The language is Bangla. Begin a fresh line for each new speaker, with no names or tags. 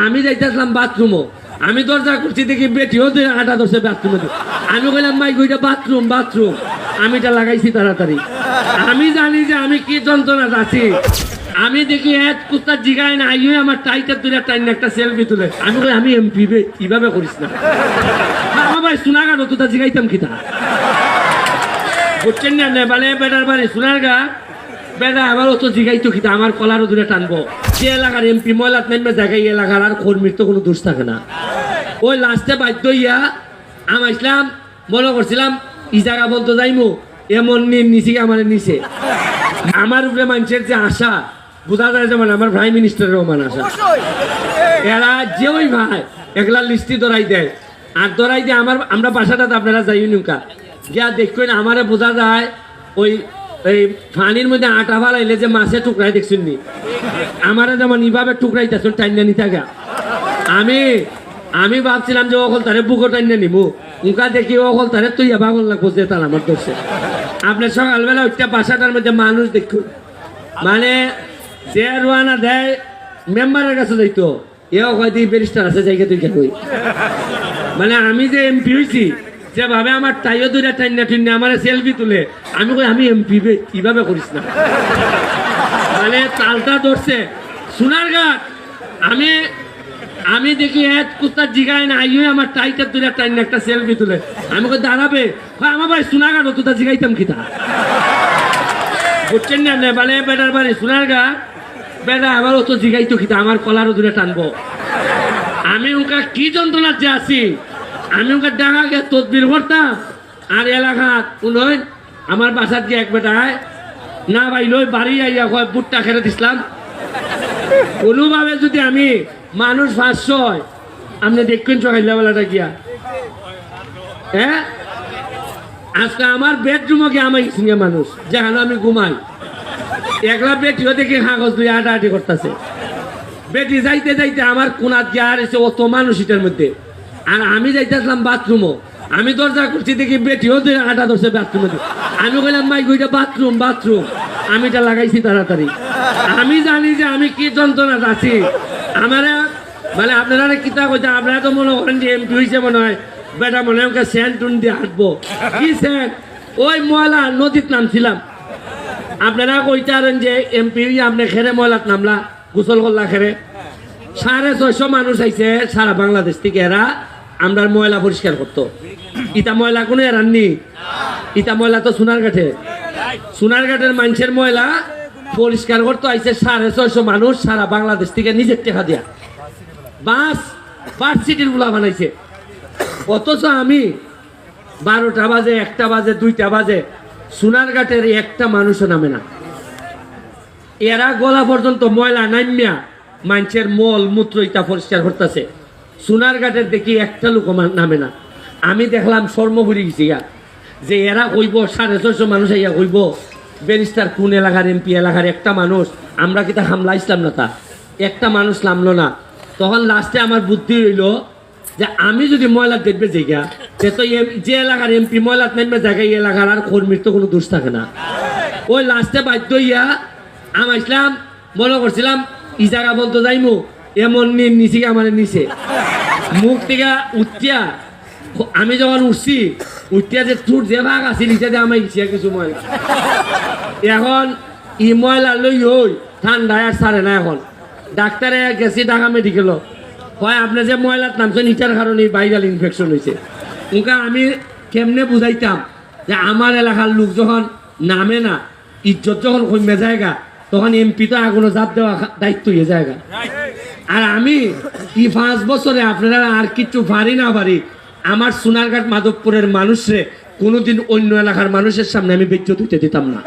আমি যাইতেছিলাম বাথরুমও, আমি দরজা করছি দেখি বেটিও আটা ধরছে বাথরুমে। আমি কইলাম মাই গইটা বাথরুম বাথরুম, আমিটা লাগাইছি তাড়াতাড়ি। আমি জানি যে আমি কি যন্ত্রণা আছি। আমি দেখি এক কুত্তার জিগায় না আইও আমার টাইটার দুইটা টাইন একটা সেলফি তুলে। আমি কই আমি এমপি কিভাবে করিস না আমার ভাই সোনারঘাট তো তা জিগাইতাম কিতা বুঝছেন না? মানে বেটার বাড়ি সোনারঘাট বেটা আমার অত জিগাইতো কিতা আমার কলারও দূরে টানবো। যে এলাকার এমপি ময়লাত নেমে জায়গায় এলাকার আর কর্মীর তো কোনো দোষ থাকে না। ওই লাস্টে বাধ্য হইয়া আমি আসলাম, মনে করছিলাম ই জায়গা বলতো যাইমু, এমন নিচে আমার নিচে আমার উপরে মানুষের যে আশা বোঝা যায়, যেমন আমার প্রাইম মিনিস্টারের মান আশা। এরা যে ওই ভাই একলা লিস্টি ধরাই দেয় আর ধরাই দিয়ে আমরা বাসাটাতে আপনারা যাই নৌকা গিয়া দেখবেন আমারে বোঝা যায় ওই এই পানির মধ্যে আটা ফালাইলে যে মাছে টুকরাই দেখছেন নি, আমারে যেমন এইভাবে টুকরাইতেছেন টাইনা নি থাকা। আমি ভাবছিলাম যে অকল তারে বুকো টাইনা নিবো, উনকা দেখি অকল তারে তুই বাগল লাগবো যে তার আমার ধরছে। আপনার সকালবেলা ওইটা বাসাটার মধ্যে মানুষ দেখুন, মানে যে রোয়ানা দেয় মেম্বারের কাছে যাইতো, এও হয়তো ব্যারিস্টার আছে জায়গা তুই কই। মানে আমি যে এমপি হয়েছি যেভাবে আমার টাইও দুইটা টাইনা টিন্না আমার সেলফি তুলে, আমি কই আমি এমপি কিভাবে করিস না। মানে তালটা ধরছে সোনারঘাট। আমি দেখি এক কুত্তার জিগায় না আইও আমার টাইটার দুইটা টাইনা একটা সেলফি তুলে। আমি কই দাঁড়াবে আমার ভাই সোনারঘাট তো তা জিগাইতাম কিতা বুঝছেন না? মানে বেটার বাড়ি সোনারঘাট বেটা আমার অত জিগাইতো কিতা আমার কলারও দূরে টানবো। আমি ওকে কি যন্ত্রণার যে আছি, আমি ওকে ডাঙা গিয়ে তদবির করতাম আর এলাকা উন্নয়ন আমার বাসার যে এক বেটায় না ভাই লই বাড়ি আইয়া কয় বুটটা খেলে দিছিলাম। কোনোভাবে যদি আমি মানুষ 500 আপনি দেখবেন সকালবেলাটা গিয়া, হ্যাঁ আজকে আমার বেডরুমে গিয়ে আমার সঙ্গে মানুষ যেখানে আমি ঘুমাই একলা বেটিও দেখি কাগজ দুই আটাআটি করতেছে। বেটি যাইতে যাইতে আমার কোনাত গিয়ে আর এসে অত মানুষ এটার মধ্যে, আর আমি যাইতেছিলাম বাথরুমও, আমি দরজা করছি দেখি বেটিও আটা ধরছে বাথরুমে। আমি কইলাম মাই গইটা বাথরুম বাথরুম, আমিটা লাগাইছি তাড়াতাড়ি। আমি জানি যে আমি কি যন্ত্রণা আছি। আমার মানে আপনারা কিতা কইতে, আপনারা তো মনে করেন যে এমপি হয়েছে মনে হয় বেটা মনে হয় ওকে স্যান্ড টুন দিয়ে হাঁটবো। কি স্যান্ড? ওই ময়লা নদীত নামছিলাম। আপনারা কইতারেন যে এমপি আপনি খেরে ময়লাত নামলা, গোসল করলা খেরে। 650 মানুষ আইছে সারা বাংলাদেশ থেকে, এরা আমরা ময়লা পরিষ্কার করতো। ইটা ময়লা কোনো এরাননি, ইটা ময়লা তো সোনারঘাটের মানুষের ময়লা পরিষ্কার করতে আইছে 650 মানুষ সারা বাংলাদেশ থেকে নিজের টেকা দিয়া। বাস সিটির গুলা বানাইছে। অথচ আমি 12টা বাজে 1টা বাজে 2টা বাজে সোনারঘাটের একটা মানুষও নামে না। এরা গলা পর্যন্ত ময়লা নামিয়া মানুষের মল মূত্র ইটা পরিষ্কার করতেছে। সোনারঘাটের দেখি একটা লোক নামে না। আমি দেখলাম শর্মপুরি গেছি যে এরা কইব 650 মানুষ আইয়া কইব ব্যারিস্টার কোন এলাকার এমপি এলাকার একটা মানুষ, আমরা কি তা হামলা ইসলাম না, তা একটা মানুষ নামলো না। তখন লাস্টে আমার বুদ্ধি হইল যে আমি যদি ময়লা দেখবে জায়গা তো যে এলাকার এমপি ময়লাত নেমে জায়গায় এলাকার আর কর্মীর তো কোনো দোষ থাকে না। ওই লাস্টে বাধ্য হইয়া আমি আসলাম, মনে করছিলাম ই জায়গা বলতো যাইমু, এমন নিচে আমার নিচে মুখ থেকে উঠিয়া আমি যখন উঠছি উঠিয়া যে চুট যে ভাগ আছে নিচে আমি ইচ্ছা কিছু ময়লা। এখন ই ময়লা লই হই ঠান্ডায় আর ছাড়ে না। এখন ডাক্তারে গেছি ঢাকা মেডিকেল, হয় আপনি যে ময়লার নামছেন ইটার কারণে ভাইরাল ইনফেকশন হয়েছে। ওকে আমি কেমনে বুঝাইতাম যে আমার এলাকার লোক যখন নামে না, ইজ্জত যখন কমে জায়গা, তখন এমপি তো আগুনো জাপ দেওয়া দায়িত্ব হয়ে জায়গা। আর আমি এই 5 বছরে আপনারা আর কিছু পারি না পারি, আমার সোনারঘাট মাধবপুরের মানুষরে কোনোদিন অন্য এলাকার মানুষের সামনে আমি বেজ্জত হইতে দিতাম না।